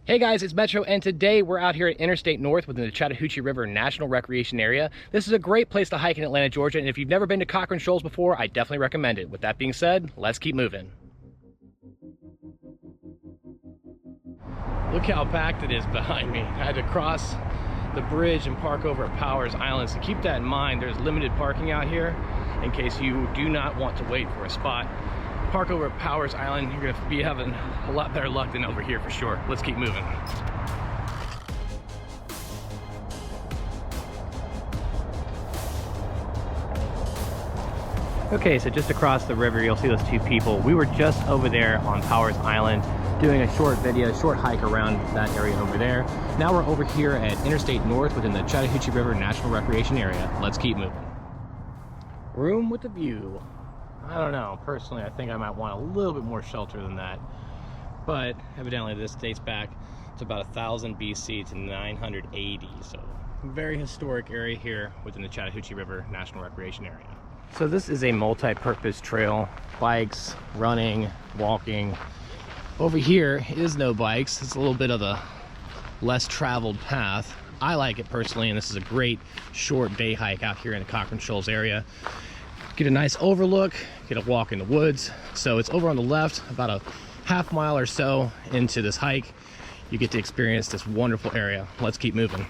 Hey guys, it's Metro, and today we're out here at Interstate North within the Chattahoochee River National Recreation Area. This is a great place to hike in Atlanta, Georgia, and if you've never been to Cochran Shoals before, I definitely recommend it. With that being said, let's keep moving. Look how packed it is behind me. I had to cross the bridge and park over at Powers Island, so keep that in mind. There's limited parking out here in case you do not want to wait for a spot. Park over at Powers Island, you're gonna be having a lot better luck than over here for sure. Let's keep moving. Okay, so just across the river, you'll see those two people. We were just over there on Powers Island doing a short video, short hike around that area over there. Now we're over here at Interstate North within the Chattahoochee River National Recreation Area. Let's keep moving. Room with a view. I don't know, personally I think I might want a little bit more shelter than that, but evidently this dates back to about 1000 BC to 980, so very historic area here within the Chattahoochee River National Recreation Area. So this is a multi-purpose trail, bikes, running, walking. Over here is no bikes, it's a little bit of a less traveled path. I like it personally, and this is a great short day hike out here in the Cochran Shoals area. Get a nice overlook, get a walk in the woods. So it's over on the left, about a half mile or so into this hike. You get to experience this wonderful area. Let's keep moving.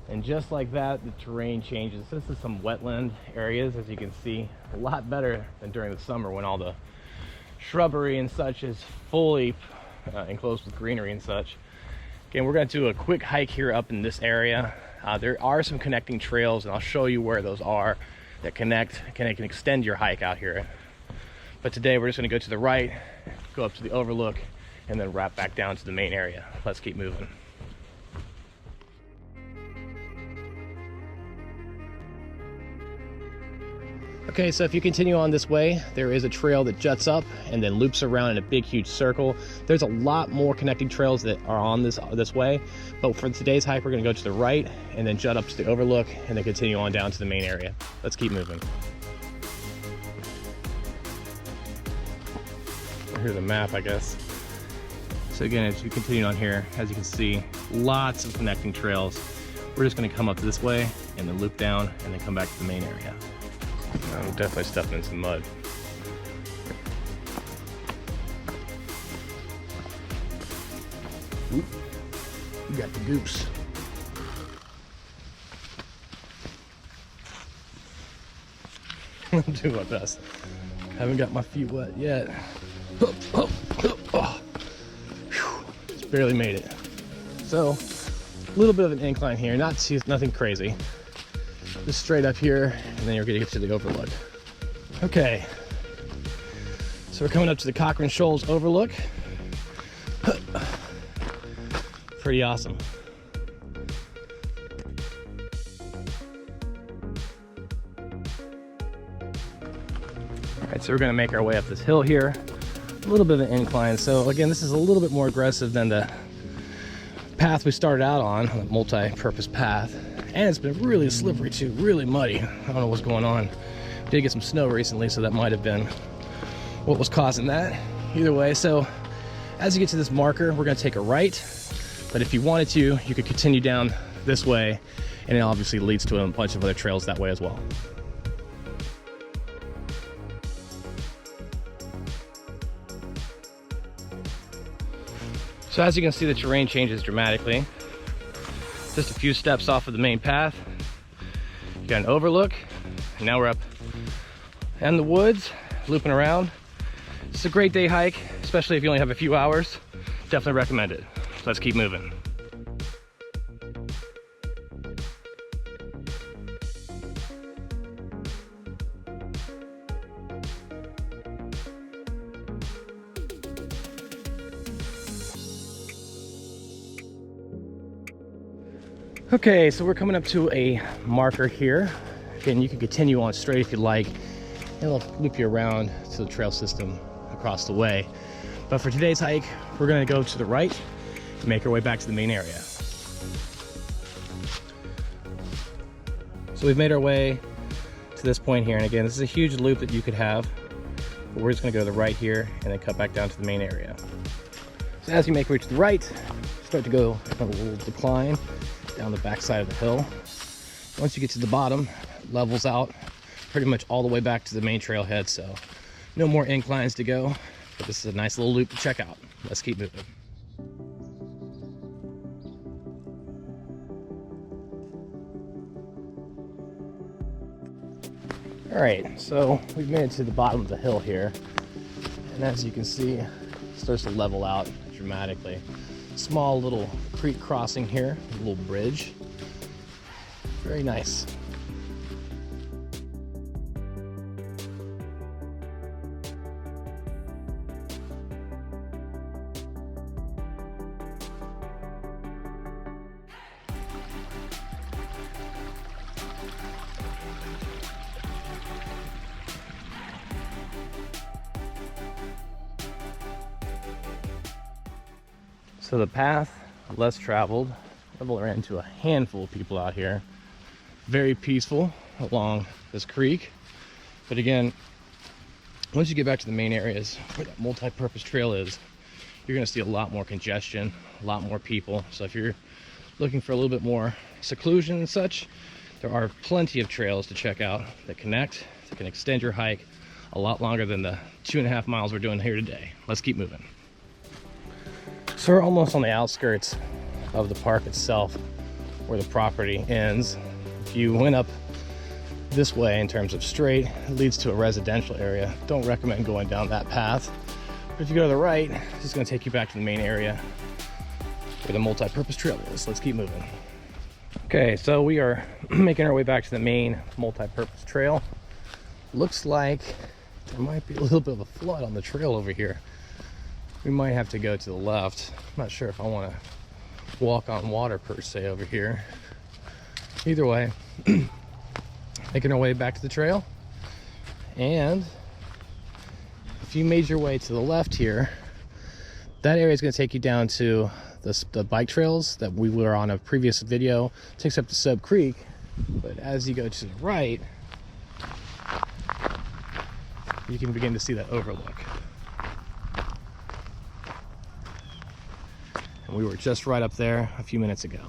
And just like that, the terrain changes. This is some wetland areas, as you can see, a lot better than during the summer when all the shrubbery and such is fully enclosed with greenery and such. Again, we're going to do a quick hike here up in this area. There are some connecting trails, and I'll show you where those are that can extend your hike out here. But today we're just going to go to the right, go up to the overlook, and then wrap back down to the main area. Let's keep moving. Okay, so if you continue on this way, there is a trail that juts up and then loops around in a big, huge circle. There's a lot more connecting trails that are on this way, but for today's hike, we're gonna go to the right and then jut up to the overlook and then continue on down to the main area. Let's keep moving. Here's a map, I guess. So again, as you continue on here, as you can see, lots of connecting trails. We're just gonna come up this way and then loop down and then come back to the main area. I'm definitely stepping in some mud. Oop, you got the goose. I'll do my best. Haven't got my feet wet yet. Oh. Just barely made it. So, a little bit of an incline here, nothing crazy. Just straight up here, and then you're gonna get to the overlook. Okay, so we're coming up to the Cochran Shoals overlook. Pretty awesome. All right, so we're gonna make our way up this hill here. A little bit of an incline. So again, this is a little bit more aggressive than the path we started out on, the multi-purpose path. And it's been really slippery too, really muddy. I don't know what's going on. We did get some snow recently, so that might have been what was causing that. Either way, so as you get to this marker, we're gonna take a right, but if you wanted to, you could continue down this way, and it obviously leads to a bunch of other trails that way as well. So as you can see, the terrain changes dramatically. Just a few steps off of the main path, you got an overlook, and now we're up in the woods, looping around. It's a great day hike, especially if you only have a few hours. Definitely recommend it. Let's keep moving. Okay, so we're coming up to a marker here. Again, you can continue on straight if you like, and it'll loop you around to the trail system across the way. But for today's hike, we're gonna go to the right and make our way back to the main area. So we've made our way to this point here, and again, this is a huge loop that you could have, but we're just gonna go to the right here and then cut back down to the main area. So as you make your way to the right, start to go a little decline down the backside of the hill. Once you get to the bottom, it levels out pretty much all the way back to the main trailhead, so no more inclines to go, but this is a nice little loop to check out. Let's keep moving. All right, so we've made it to the bottom of the hill here, and as you can see, it starts to level out dramatically. Small little creek crossing here, a little bridge. Very nice. So the path, less traveled. I've ran into a handful of people out here. Very peaceful along this creek. But again, once you get back to the main areas where that multi-purpose trail is, you're gonna see a lot more congestion, a lot more people. So if you're looking for a little bit more seclusion and such, there are plenty of trails to check out that connect, that can extend your hike a lot longer than the 2.5 miles we're doing here today. Let's keep moving. So we're almost on the outskirts of the park itself, where the property ends. If you went up this way in terms of straight, it leads to a residential area. Don't recommend going down that path. But if you go to the right, it's just gonna take you back to the main area where the multi-purpose trail is. Let's keep moving. Okay, so we are making our way back to the main multi-purpose trail. Looks like there might be a little bit of a flood on the trail over here. We might have to go to the left. I'm not sure if I want to walk on water per se over here. Either way, making our way back to the trail. And if you made your way to the left here, that area is going to take you down to the bike trails that we were on a previous video. It takes up to Sope Creek. But as you go to the right, you can begin to see that overlook. We were just right up there a few minutes ago.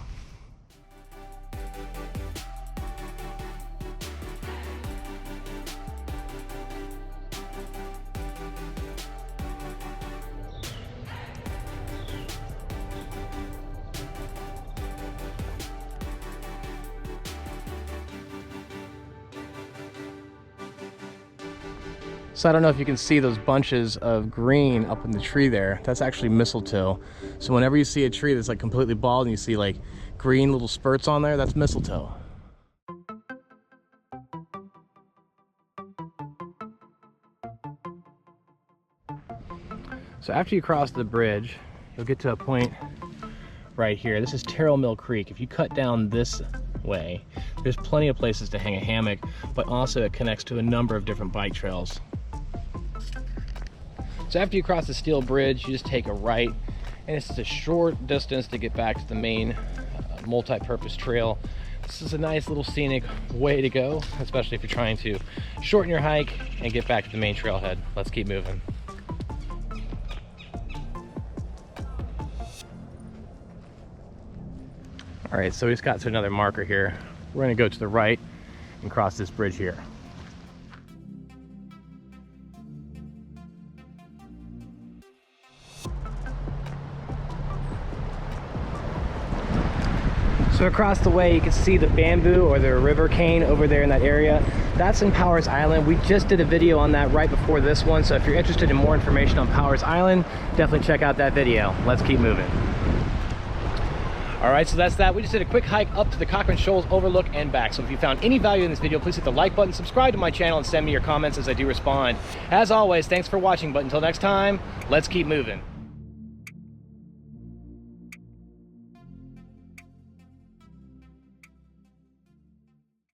So I don't know if you can see those bunches of green up in the tree there. That's actually mistletoe. So whenever you see a tree that's like completely bald and you see like green little spurts on there, that's mistletoe. So after you cross the bridge, you'll get to a point right here. This is Terrell Mill Creek. If you cut down this way, there's plenty of places to hang a hammock, but also it connects to a number of different bike trails. So after you cross the steel bridge, you just take a right, and it's just a short distance to get back to the main multi-purpose trail. This is a nice little scenic way to go, especially if you're trying to shorten your hike and get back to the main trailhead. Let's keep moving. All right, so we just got to another marker here. We're gonna go to the right and cross this bridge here. So across the way, you can see the bamboo or the river cane over there in that area. That's in Powers Island. We just did a video on that right before this one. So if you're interested in more information on Powers Island, definitely check out that video. Let's keep moving. All right, so that's that. We just did a quick hike up to the Cochran Shoals Overlook and back. So if you found any value in this video, please hit the like button, subscribe to my channel, and send me your comments as I do respond. As always, thanks for watching, but until next time, let's keep moving.